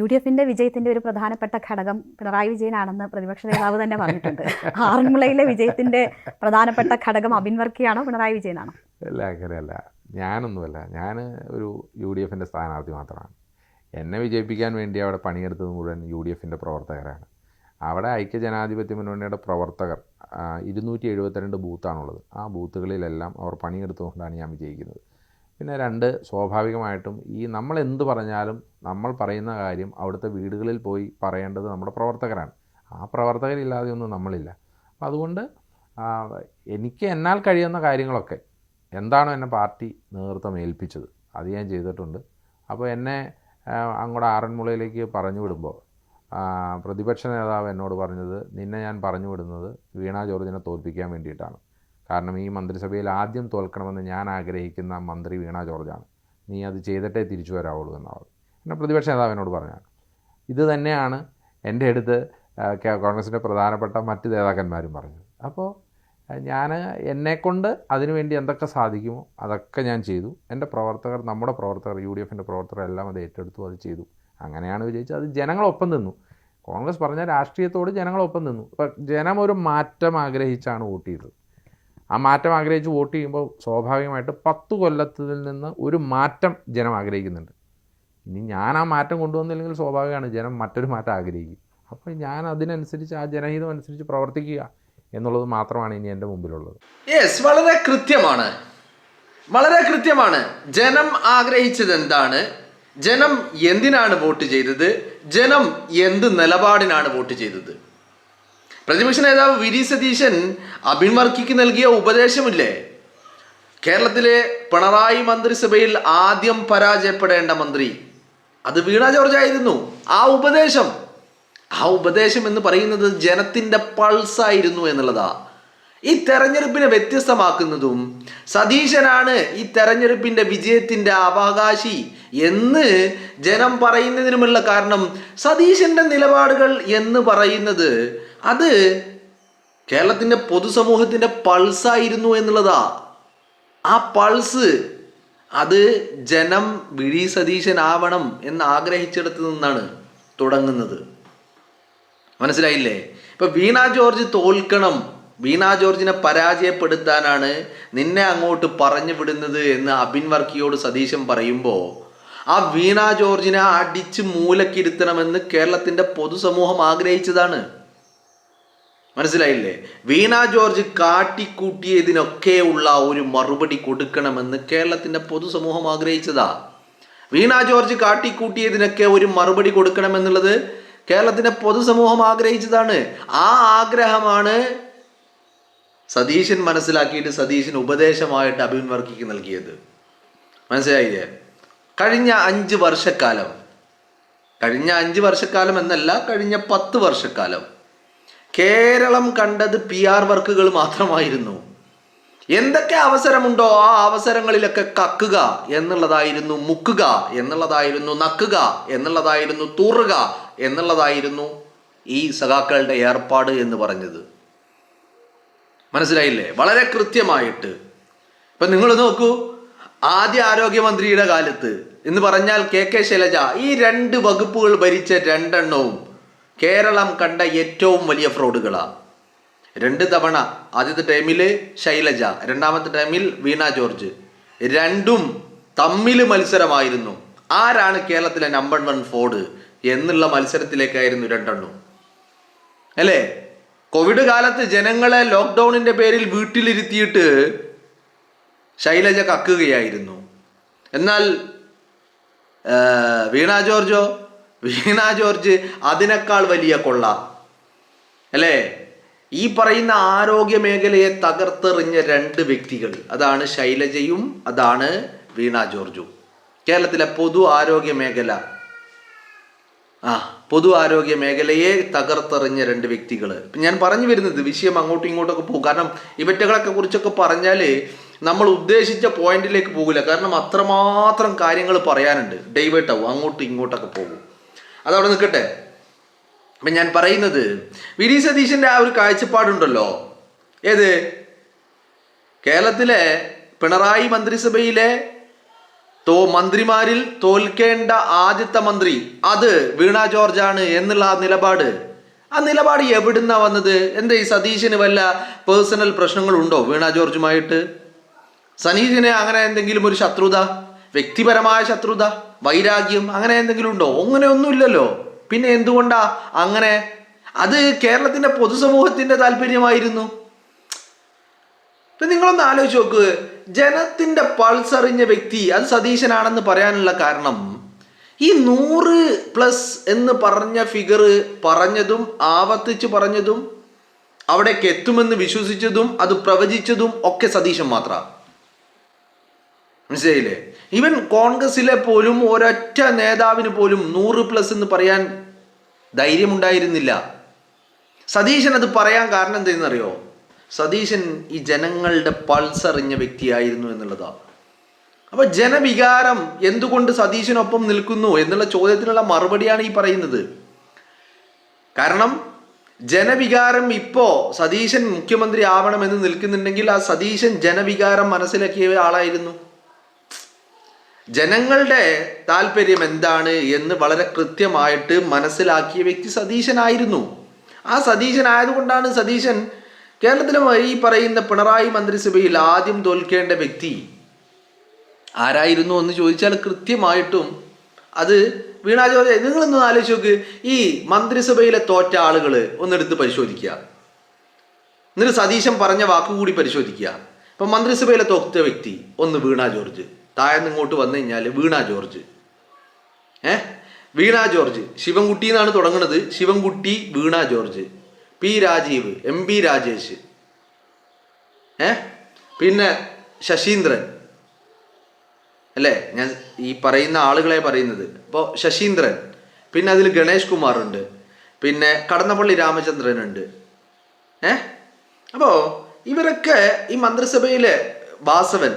UDFിന്റെ വിജയത്തിന്റെ ഒരു പ്രധാനപ്പെട്ട ഘടകം പിണറായി വിജയനാണെന്ന് പ്രതിപക്ഷ നേതാവ് തന്നെ പറഞ്ഞിട്ടുണ്ട്. ആറന്മുളയിലെ വിജയത്തിന്റെ പ്രധാനപ്പെട്ട ഘടകം അബിൻ വർക്കിയാണോ പിണറായി വിജയനാണോ? അല്ല, അങ്ങനെയല്ല. ഞാനൊന്നുമല്ല. ഞാൻ ഒരു UDFിൻ്റെ സ്ഥാനാർത്ഥി മാത്രമാണ്. എന്നെ വിജയിപ്പിക്കാൻ വേണ്ടി അവിടെ പണിയെടുത്തത് മുഴുവൻ UDFിൻ്റെ പ്രവർത്തകരാണ്. അവിടെ ഐക്യജനാധിപത്യ മുന്നണിയുടെ പ്രവർത്തകർ 272 ബൂത്താണുള്ളത്. ആ ബൂത്തുകളിലെല്ലാം അവർ പണിയെടുത്തുകൊണ്ടാണ് ഞാൻ വിജയിക്കുന്നത്. പിന്നെ രണ്ട്, സ്വാഭാവികമായിട്ടും നമ്മൾ എന്ത് പറഞ്ഞാലും നമ്മൾ പറയുന്ന കാര്യം അവിടുത്തെ വീടുകളിൽ പോയി പറയേണ്ടത് നമ്മുടെ പ്രവർത്തകരാണ്. ആ പ്രവർത്തകരില്ലാതെയൊന്നും നമ്മളില്ല. അപ്പോൾ അതുകൊണ്ട് എനിക്ക് എന്നാൽ കഴിയുന്ന കാര്യങ്ങളൊക്കെ എന്താണോ എന്നെ പാർട്ടി നേതൃത്വം ഏൽപ്പിച്ചത് അത് ഞാൻ ചെയ്തിട്ടുണ്ട്. അപ്പോൾ എന്നെ അങ്ങോട്ട് ആറന്മുളയിലേക്ക് പറഞ്ഞു വിടുമ്പോൾ പ്രതിപക്ഷ നേതാവ് എന്നോട് പറഞ്ഞത്, നിന്നെ ഞാൻ പറഞ്ഞു വിടുന്നത് വീണ ജോർജിനെ തോൽപ്പിക്കാൻ വേണ്ടിയിട്ടാണ്. കാരണം ഈ മന്ത്രിസഭയിൽ ആദ്യം തോൽക്കണമെന്ന് ഞാൻ ആഗ്രഹിക്കുന്ന മന്ത്രി വീണ ജോർജാണ്. നീ അത് ചെയ്തിട്ടേ തിരിച്ചു വരാവുള്ളൂ എന്നാണ് എന്നെ പ്രതിപക്ഷ നേതാവ് എന്നോട് പറഞ്ഞാണ്. ഇത് തന്നെയാണ് എൻ്റെ അടുത്ത് കോൺഗ്രസിൻ്റെ പ്രധാനപ്പെട്ട മറ്റ് നേതാക്കന്മാരും പറഞ്ഞത്. അപ്പോൾ ഞാൻ എന്നെക്കൊണ്ട് അതിനുവേണ്ടി എന്തൊക്കെ സാധിക്കുമോ അതൊക്കെ ഞാൻ ചെയ്തു. എൻ്റെ പ്രവർത്തകർ, നമ്മുടെ പ്രവർത്തകർ, UDFിൻ്റെ പ്രവർത്തകർ എല്ലാം അത് ഏറ്റെടുത്തു, അത് ചെയ്തു. അങ്ങനെയാണ് വിജയിച്ചത്. അത് ജനങ്ങളൊപ്പം നിന്നു. കോൺഗ്രസ് പറഞ്ഞ രാഷ്ട്രീയത്തോട് ജനങ്ങളൊപ്പം നിന്നു. ഇപ്പം ജനം ഒരു മാറ്റം ആഗ്രഹിച്ചാണ് വോട്ട് ചെയ്തത്. ആ മാറ്റം ആഗ്രഹിച്ച് വോട്ട് ചെയ്യുമ്പോൾ സ്വാഭാവികമായിട്ട് 10 കൊല്ലത്തിൽ നിന്ന് ഒരു മാറ്റം ജനം ആഗ്രഹിക്കുന്നുണ്ട്. ഇനി ഞാൻ ആ മാറ്റം കൊണ്ടുവന്നില്ലെങ്കിൽ സ്വാഭാവികമാണ് ജനം മറ്റൊരു മാറ്റം ആഗ്രഹിക്കും. അപ്പോൾ ഞാൻ അതിനനുസരിച്ച്, ആ ജനഹിതം അനുസരിച്ച് പ്രവർത്തിക്കുക എന്നുള്ളത് മാത്രമാണ് ഇനി എൻ്റെ മുമ്പിലുള്ളത്. യെസ്, വളരെ കൃത്യമാണ്, വളരെ കൃത്യമാണ്. ജനം ആഗ്രഹിച്ചത് എന്താണ്, ജനം എന്തിനാണ് വോട്ട് ചെയ്തത്, ജനം എന്ത് നിലപാടിനാണ് വോട്ട് ചെയ്തത്. പ്രതിപക്ഷ നേതാവ് വി സതീശൻ അബിൻ വർക്കിക്ക് നൽകിയ ഉപദേശമില്ലേ, കേരളത്തിലെ പിണറായി മന്ത്രിസഭയിൽ ആദ്യം പരാജയപ്പെടേണ്ട മന്ത്രി അത് വീണ ജോർജ് ആയിരുന്നു. ആ ഉപദേശം എന്ന് പറയുന്നത് ജനത്തിൻ്റെ പൾസായിരുന്നു എന്നുള്ളതാ. ഈ തെരഞ്ഞെടുപ്പിനെ വ്യത്യസ്തമാക്കുന്നതും സതീശനാണ് ഈ തെരഞ്ഞെടുപ്പിൻ്റെ വിജയത്തിൻ്റെ അവകാശി എന്ന് ജനം പറയുന്നതിനുമുള്ള കാരണം, സതീശൻ്റെ നിലപാടുകൾ എന്ന് പറയുന്നത് അത് കേരളത്തിൻ്റെ പൊതുസമൂഹത്തിൻ്റെ പൾസായിരുന്നു എന്നുള്ളതാ. ആ പൾസ് അത് ജനം വി സതീശനാവണം എന്ന് ആഗ്രഹിച്ചിടത്തു നിന്നാണ് തുടങ്ങുന്നത്. മനസ്സിലായില്ലേ? ഇപ്പം വീണ ജോർജ് തോൽക്കണം, വീണ ജോർജിനെ പരാജയപ്പെടുത്താനാണ് നിന്നെ അങ്ങോട്ട് പറഞ്ഞു വിടുന്നത് എന്ന് അബിൻ വർക്കിയോട് സതീശൻ പറയുമ്പോൾ, ആ വീണ ജോർജിനെ അടിച്ച് മൂലക്കിരുത്തണമെന്ന് കേരളത്തിൻ്റെ പൊതുസമൂഹം ആഗ്രഹിച്ചതാണ്. മനസ്സിലായില്ലേ? വീണ ജോർജ് കാട്ടിക്കൂട്ടിയതിനൊക്കെ ഉള്ള ഒരു മറുപടി കൊടുക്കണമെന്ന് കേരളത്തിൻ്റെ പൊതുസമൂഹം ആഗ്രഹിച്ചതാ. വീണ ജോർജ് കാട്ടിക്കൂട്ടിയതിനൊക്കെ ഒരു മറുപടി കൊടുക്കണമെന്നുള്ളത് കേരളത്തിൻ്റെ പൊതുസമൂഹം ആഗ്രഹിച്ചതാണ്. ആ ആഗ്രഹമാണ് സതീശൻ മനസ്സിലാക്കിയിട്ട് സതീശൻ ഉപദേശമായിട്ട് അബിൻ വർക്കിക്ക് നൽകിയത്. മനസ്സിലായില്ലേ? കഴിഞ്ഞ 5 വർഷക്കാലം എന്നല്ല, കഴിഞ്ഞ 10 വർഷക്കാലം കേരളം കണ്ടത് PR വർക്കുകൾ മാത്രമായിരുന്നു. എന്തൊക്കെ അവസരമുണ്ടോ ആ അവസരങ്ങളിലൊക്കെ കക്കുക എന്നുള്ളതായിരുന്നു, മുക്കുക എന്നുള്ളതായിരുന്നു, നക്കുക എന്നുള്ളതായിരുന്നു, തൂറുക എന്നുള്ളതായിരുന്നു ഈ സഖാക്കളുടെ ഏർപ്പാട് എന്ന് പറഞ്ഞത്. മനസ്സിലായില്ലേ? വളരെ കൃത്യമായിട്ട്. ഇപ്പം നിങ്ങൾ നോക്കൂ, ആദ്യ ആരോഗ്യമന്ത്രിയുടെ കാലത്ത് എന്ന് പറഞ്ഞാൽ KK ശൈലജ, ഈ 2 വകുപ്പുകൾ ഭരിച്ച 2 എണ്ണവും കേരളം കണ്ട ഏറ്റവും വലിയ ഫ്രോഡുകളാണ്. 2 തവണ, ആദ്യത്തെ ടൈമിൽ ശൈലജ, രണ്ടാമത്തെ ടൈമിൽ വീണ ജോർജ്, രണ്ടും തമ്മിൽ മത്സരമായിരുന്നു. ആരാണ് കേരളത്തിലെ നമ്പർ 1 ഫ്രോഡ് എന്നുള്ള മത്സരത്തിലേക്കായിരുന്നു 2 എണ്ണവും. അല്ലേ? കോവിഡ് കാലത്ത് ജനങ്ങളെ ലോക്ക്ഡൗണിൻ്റെ പേരിൽ വീട്ടിലിരുത്തിയിട്ട് ശൈലജ കക്കുകയായിരുന്നു. എന്നാൽ വീണ ജോർജ് അതിനേക്കാൾ വലിയ കൊള്ള. അല്ലേ? ഈ പറയുന്ന ആരോഗ്യ മേഖലയെ തകർത്തെറിഞ്ഞ 2 വ്യക്തികൾ, അതാണ് ശൈലജയും അതാണ് വീണ ജോർജും. കേരളത്തിലെ പൊതു ആരോഗ്യ മേഖലയെ തകർത്തെറിഞ്ഞ 2 വ്യക്തികൾ. ഞാൻ പറഞ്ഞു വരുന്നത്, വിഷയം അങ്ങോട്ടും ഇങ്ങോട്ടൊക്കെ പോകും. കാരണം ഇവറ്റകളൊക്കെ കുറിച്ചൊക്കെ പറഞ്ഞാൽ നമ്മൾ ഉദ്ദേശിച്ച പോയിന്റിലേക്ക് പോകില്ല. കാരണം അത്രമാത്രം കാര്യങ്ങൾ പറയാനുണ്ട്, ഡൈവേർട്ട് ആവും, അങ്ങോട്ടും ഇങ്ങോട്ടൊക്കെ പോകും. അതവിടെ നിൽക്കട്ടെ. അപ്പം ഞാൻ പറയുന്നത്, വി സതീശൻ്റെ ആ ഒരു കാഴ്ചപ്പാടുണ്ടല്ലോ, ഏത് കേരളത്തിലെ പിണറായി മന്ത്രിസഭയിലെ മന്ത്രിമാരിൽ തോൽക്കേണ്ട ആദ്യത്തെ മന്ത്രി അത് വീണ ജോർജ് ആണ് എന്നുള്ള ആ നിലപാട് എവിടുന്നാ വന്നത്? എന്താ ഈ സതീശന് വല്ല പേഴ്സണൽ പ്രശ്നങ്ങളുണ്ടോ വീണ ജോർജുമായിട്ട്? സതീശന് അങ്ങനെ എന്തെങ്കിലും ഒരു ശത്രുത, വ്യക്തിപരമായ ശത്രുത, വൈരാഗ്യം അങ്ങനെ എന്തെങ്കിലും ഉണ്ടോ? അങ്ങനെ ഒന്നുമില്ലല്ലോ. പിന്നെ എന്തുകൊണ്ടാ അങ്ങനെ? അത് കേരളത്തിന്റെ പൊതുസമൂഹത്തിന്റെ താല്പര്യമായിരുന്നു. ഇപ്പൊ നിങ്ങളൊന്ന് ആലോചിച്ച് നോക്ക്, ജനത്തിന്റെ പൾസ് അറിഞ്ഞ വ്യക്തി അത് സതീശനാണെന്ന് പറയാനുള്ള കാരണം ഈ 100+ എന്ന് പറഞ്ഞ ഫിഗർ പറഞ്ഞതും ആവർത്തിച്ച് പറഞ്ഞതും അവിടേക്ക് എത്തുമെന്ന് വിശ്വസിച്ചതും അത് പ്രവചിച്ചതും ഒക്കെ സതീശൻ മാത്രമാണ്. മനസ്സിലായില്ലേ? ഈവൻ കോൺഗ്രസിലെ പോലും ഒരൊറ്റ നേതാവിന് പോലും 100+ എന്ന് പറയാൻ ധൈര്യമുണ്ടായിരുന്നില്ല. സതീശൻ അത് പറയാൻ കാരണം എന്താണെന്നറിയോ? സതീശൻ ഈ ജനങ്ങളുടെ പൾസ് അറിഞ്ഞ വ്യക്തിയായിരുന്നു എന്നുള്ളതാണ്. അപ്പൊ ജനവികാരം എന്തുകൊണ്ട് സതീശനൊപ്പം നിൽക്കുന്നു എന്നുള്ള ചോദ്യത്തിനുള്ള മറുപടിയാണ് ഈ പറയുന്നത്. കാരണം ജനവികാരം ഇപ്പോ സതീശൻ മുഖ്യമന്ത്രി ആവണമെന്ന് നിൽക്കുന്നുണ്ടെങ്കിൽ ആ സതീശൻ ജനവികാരം മനസ്സിലാക്കിയ ആളായിരുന്നു. ജനങ്ങളുടെ താല്പര്യം എന്താണ് എന്ന് വളരെ കൃത്യമായിട്ട് മനസ്സിലാക്കിയ വ്യക്തി സതീശനായിരുന്നു. ആ സതീശനായതുകൊണ്ടാണ് സതീശൻ കേരളത്തിലെ ഈ പറയുന്ന പിണറായി മന്ത്രിസഭയിൽ ആദ്യം തോൽക്കേണ്ട വ്യക്തി ആരായിരുന്നു എന്ന് ചോദിച്ചാൽ കൃത്യമായിട്ടും അത് വീണ ജോർജ്. നിങ്ങളൊന്ന് ആലോചിച്ച് നോക്ക്, ഈ മന്ത്രിസഭയിലെ തോറ്റ ആളുകൾ ഒന്നെടുത്ത് പരിശോധിക്കുക, എന്നിട്ട് സതീശൻ പറഞ്ഞ വാക്കുകൂടി പരിശോധിക്കുക. ഇപ്പം മന്ത്രിസഭയിലെ തോറ്റ വ്യക്തി ഒന്ന് വീണ ജോർജ്, താഴെ ഇങ്ങോട്ട് വന്നു കഴിഞ്ഞാൽ വീണ ജോർജ്, വീണ ജോർജ്, ശിവൻകുട്ടി എന്നാണ് തുടങ്ങുന്നത്, ശിവൻകുട്ടി, വീണ ജോർജ്, പി രാജീവ്, MP രാജേഷ്, പിന്നെ ശശീന്ദ്രൻ, അല്ലേ? ഞാൻ ഈ പറയുന്ന ആളുകളെ പറയുന്നത്. അപ്പോൾ ശശീന്ദ്രൻ, പിന്നെ അതിൽ ഗണേഷ് കുമാർ ഉണ്ട്, പിന്നെ കടന്നപ്പള്ളി രാമചന്ദ്രൻ ഉണ്ട്. അപ്പോൾ ഇവരൊക്കെ ഈ മന്ത്രിസഭയിലെ വാസവൻ,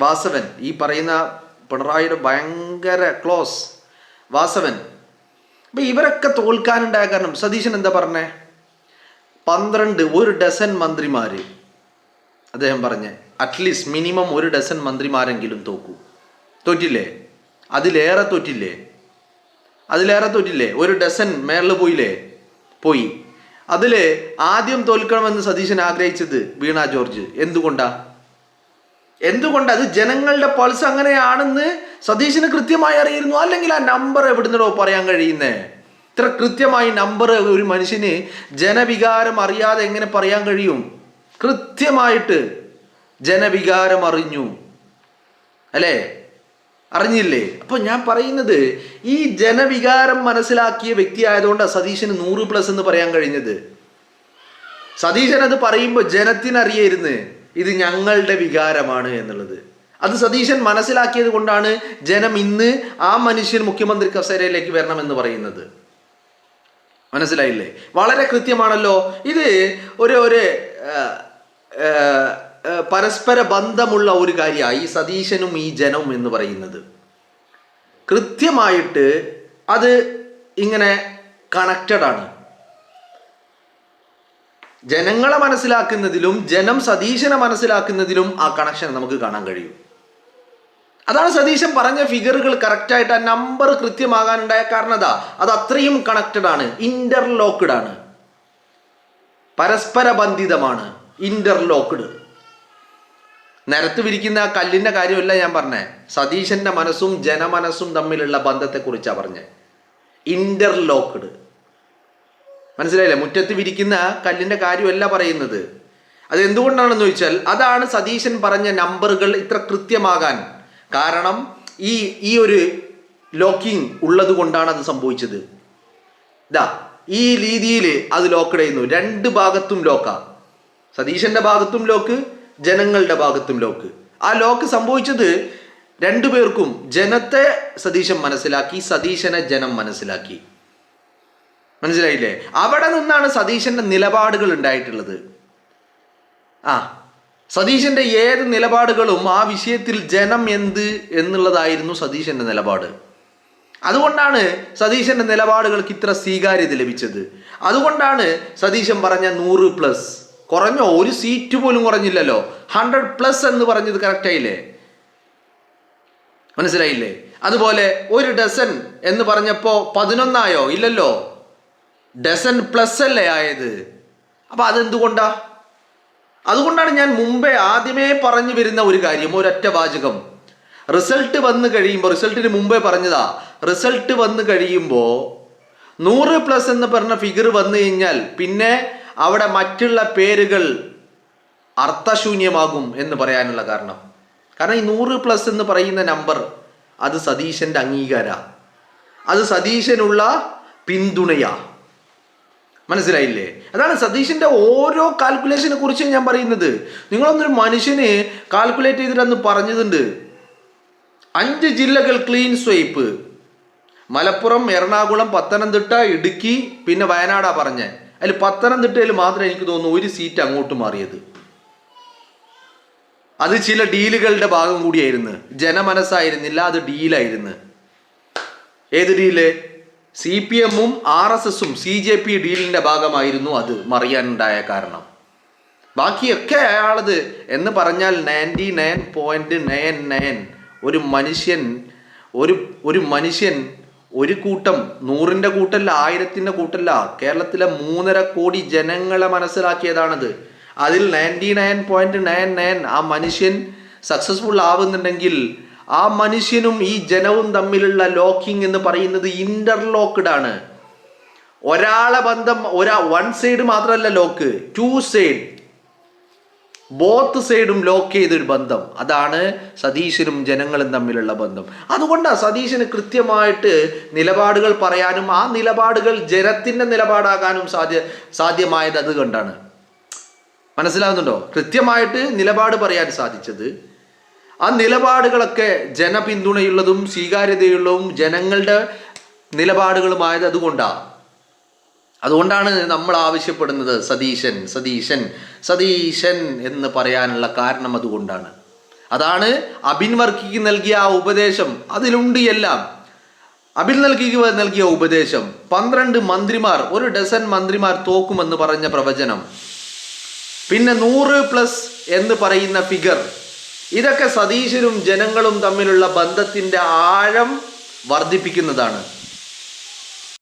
വാസവൻ, ഈ പറയുന്ന പിണറായിയുടെ ഭയങ്കര ക്ലോസ് വാസവൻ. അപ്പം ഇവരൊക്കെ തോൽക്കാനുണ്ടായ കാരണം സതീശൻ എന്താ പറഞ്ഞേ? 1 ഡസൻ മന്ത്രിമാർ അദ്ദേഹം പറഞ്ഞേ, അറ്റ്ലീസ്റ്റ് മിനിമം 1 ഡസൻ മന്ത്രിമാരെങ്കിലും തോറ്റില്ലേ? അതിലേറെ തോറ്റില്ലേ? 1 ഡസൻ മേളിൽ പോയി. അതിൽ ആദ്യം തോൽക്കണമെന്ന് സതീശൻ ആഗ്രഹിച്ചത് വീണ ജോർജ്. എന്തുകൊണ്ട്? അത് ജനങ്ങളുടെ പൾസ് അങ്ങനെയാണെന്ന് സതീശന് കൃത്യമായി അറിയായിരുന്നു. അല്ലെങ്കിൽ ആ നമ്പർ എവിടുന്നോ പറയാൻ കഴിയുന്നേ? ഇത്ര കൃത്യമായി നമ്പർ ഒരു മനുഷ്യന് ജനവികാരം അറിയാതെ എങ്ങനെ പറയാൻ കഴിയും? കൃത്യമായിട്ട് ജനവികാരം അറിഞ്ഞു, അല്ലേ? അറിഞ്ഞില്ലേ? അപ്പൊ ഞാൻ പറയുന്നത് ഈ ജനവികാരം മനസ്സിലാക്കിയ വ്യക്തി ആയതുകൊണ്ട് സതീശന് 100+ എന്ന് പറയാൻ കഴിഞ്ഞത്. സതീശൻ അത് പറയുമ്പോൾ ജനത്തിനറിയായിരുന്നു ഇത് ഞങ്ങളുടെ വികാരമാണ് എന്നുള്ളത്. അത് സതീശൻ മനസ്സിലാക്കിയത് കൊണ്ടാണ് ജനം ഇന്ന് ആ മനുഷ്യൻ മുഖ്യമന്ത്രി കസേരയിലേക്ക് വരണമെന്ന് പറയുന്നത്. മനസ്സിലായില്ലേ? വളരെ കൃത്യമാണല്ലോ. ഇത് ഒരു പരസ്പര ബന്ധമുള്ള ഒരു കാര്യമാണ് ഈ സതീശനും ഈ ജനവും എന്ന് പറയുന്നത്. കൃത്യമായിട്ട് അത് ഇങ്ങനെ കണക്റ്റഡ് ആണ്. ജനങ്ങളെ മനസ്സിലാക്കുന്നതിലും ജനം സതീശനെ മനസ്സിലാക്കുന്നതിലും ആ കണക്ഷൻ നമുക്ക് കാണാൻ കഴിയും. അതാണ് സതീശൻ പറഞ്ഞ ഫിഗറുകൾ കറക്റ്റായിട്ട് ആ നമ്പർ കൃത്യമാകാനുണ്ടായ കാരണം അത് അത്രയും കണക്റ്റഡ് ആണ്, ഇന്റർലോക്ക്ഡ് ആണ്, പരസ്പര ബന്ധിതമാണ്, ഇന്റർലോക്ക്ഡ്. നിരത്ത് വിരിക്കുന്ന ആ കല്ലിന്റെ കാര്യമല്ല ഞാൻ പറഞ്ഞേ, സതീശന്റെ മനസ്സും ജനമനസ്സും തമ്മിലുള്ള ബന്ധത്തെക്കുറിച്ചാണ് പറഞ്ഞത്. ഇന്റർലോക്ക്ഡ്, മനസ്സിലായില്ലേ? മുറ്റത്ത് വിരിക്കുന്ന കല്ലിന്റെ കാര്യമല്ല പറയുന്നത്. അത് എന്തുകൊണ്ടാണെന്ന് ചോദിച്ചാൽ അതാണ് സതീശൻ പറഞ്ഞ നമ്പറുകൾ ഇത്ര കൃത്യമാകാൻ കാരണം. ഈ ഒരു ലോക്കിംഗ് ഉള്ളത് കൊണ്ടാണ് അത് സംഭവിച്ചത്. ഈ രീതിയിൽ അത് ലോക്ക്ഡ് ചെയ്യുന്നു. 2 ഭാഗത്തും ലോക്കാ, സതീശന്റെ ഭാഗത്തും ലോക്ക്, ജനങ്ങളുടെ ഭാഗത്തും ലോക്ക്. ആ ലോക്ക് സംഭവിച്ചത് 2 പേർക്കും. ജനത്തെ സതീശൻ മനസ്സിലാക്കി, സതീശനെ ജനം മനസ്സിലാക്കി. മനസ്സിലായില്ലേ? അവിടെ നിന്നാണ് സതീശന്റെ നിലപാടുകൾ ഉണ്ടായിട്ടുള്ളത്. സതീശന്റെ ഏത് നിലപാടുകളും ആ വിഷയത്തിൽ ജനം എന്ത് എന്നുള്ളതായിരുന്നു സതീശന്റെ നിലപാട്. അതുകൊണ്ടാണ് സതീശന്റെ നിലപാടുകൾക്ക് ഇത്ര സ്വീകാര്യത ലഭിച്ചത്. അതുകൊണ്ടാണ് സതീശൻ പറഞ്ഞ 100+. കുറഞ്ഞോ? ഒരു സീറ്റ് പോലും കുറഞ്ഞില്ലല്ലോ. 100+ എന്ന് പറഞ്ഞത് കറക്റ്റ് ആയില്ലേ? മനസ്സിലായില്ലേ? അതുപോലെ ഒരു ഡസൻ എന്ന് പറഞ്ഞപ്പോൾ 11 ഇല്ലല്ലോ, ഡസൻ പ്ലസ് അല്ലേ ആയത്. അപ്പം അതെന്തുകൊണ്ടാ? അതുകൊണ്ടാണ് ഞാൻ ആദ്യമേ പറഞ്ഞു വരുന്ന ഒരു കാര്യം, ഒരൊറ്റ വാചകം. റിസൾട്ട് വന്നു കഴിയുമ്പോൾ, റിസൾട്ടിന് മുമ്പേ പറഞ്ഞതാ, റിസൾട്ട് വന്നു കഴിയുമ്പോൾ 100+ എന്ന് പറഞ്ഞ ഫിഗർ വന്നു കഴിഞ്ഞാൽ പിന്നെ അവിടെ മറ്റുള്ള പേരുകൾ അർത്ഥശൂന്യമാകും എന്ന് പറയാനുള്ള കാരണം ഈ 100+ എന്ന് പറയുന്ന നമ്പർ അത് സതീശൻ്റെ അംഗീകാര, അത് സതീശനുള്ള പിന്തുണയാ. മനസ്സിലായില്ലേ? അതാണ് സതീശൻ്റെ ഓരോ കാൽക്കുലേഷനെ കുറിച്ച് ഞാൻ പറയുന്നത്. നിങ്ങളൊന്നൊരു മനുഷ്യന് കാൽക്കുലേറ്റ് ചെയ്തിട്ടന്ന് പറഞ്ഞതുണ്ട്, 5 ജില്ലകൾ ക്ലീൻ സ്വൈപ്പ്, മലപ്പുറം, എറണാകുളം, പത്തനംതിട്ട, ഇടുക്കി, പിന്നെ വയനാടാ പറഞ്ഞത്. അതിൽ പത്തനംതിട്ടയിൽ മാത്രമേ എനിക്ക് തോന്നുന്നു ഒരു സീറ്റ് അങ്ങോട്ട് മാറിയത്. അത് ചില ഡീലുകളുടെ ഭാഗം കൂടിയായിരുന്നു, ജനമനസ്സായിരുന്നില്ല, അത് ഡീലായിരുന്നു. ഏത് ഡീല്? CPM-ഉം RSS-ഉം CJP ഡീലിന്റെ ഭാഗമായിരുന്നു അത് മറിയാനുണ്ടായ കാരണം. ബാക്കിയൊക്കെ അയാളത് എന്ന് പറഞ്ഞാൽ 99.99 ഒരു മനുഷ്യൻ ഒരു കൂട്ടം, 100ന്റെ കൂട്ടല്ല, 1000ന്റെ കൂട്ടല്ല, കേരളത്തിലെ 3.5 കോടി ജനങ്ങളെ മനസ്സിലാക്കിയതാണത്. അതിൽ 99.99 ആ മനുഷ്യൻ സക്സസ്ഫുൾ ആവുന്നുണ്ടെങ്കിൽ ആ മനുഷ്യനും ഈ ജനവും തമ്മിലുള്ള ലോക്കിംഗ് എന്ന് പറയുന്നത് ഇന്റർലോക്ക്ഡ് ആണ്. ഒരാളെ ബന്ധം വൺ സൈഡ് മാത്രമല്ല ലോക്ക്, 2 സൈഡ്, ബോത്ത് സൈഡും ലോക്ക് ചെയ്തൊരു ബന്ധം. അതാണ് സതീശനും ജനങ്ങളും തമ്മിലുള്ള ബന്ധം. അതുകൊണ്ടാണ് സതീശന് കൃത്യമായിട്ട് നിലപാടുകൾ പറയാനും ആ നിലപാടുകൾ ജനത്തിന്റെ നിലപാടാകാനും സാധ്യമായത് അതുകൊണ്ടാണ്. മനസ്സിലാവുന്നുണ്ടോ? കൃത്യമായിട്ട് നിലപാട് പറയാൻ സാധിച്ചത്, ആ നിലപാടുകളൊക്കെ ജനപിന്തുണയുള്ളതും സ്വീകാര്യതയുള്ളതും ജനങ്ങളുടെ നിലപാടുകളുമായത് അതുകൊണ്ടാണ് നമ്മൾ ആവശ്യപ്പെടുന്നത് സതീശൻ സതീശൻ സതീശൻ എന്ന് പറയാനുള്ള കാരണം അതുകൊണ്ടാണ്. അതാണ് അബിൻ വർക്കിക്ക് നൽകിയ ആ ഉപദേശം, അതിലുണ്ട് എല്ലാം. അബിൻ നൽകിയ ഉപദേശം, 12 മന്ത്രിമാർ, 1 ഡസൻ മന്ത്രിമാർ തോക്കുമെന്ന് പറഞ്ഞ പ്രവചനം, പിന്നെ 100+ എന്ന് പറയുന്ന ഫിഗർ, ഇതൊക്കെ സതീശനും ജനങ്ങളും തമ്മിലുള്ള ബന്ധത്തിന്റെ ആഴം വർദ്ധിപ്പിക്കുന്നതാണ്.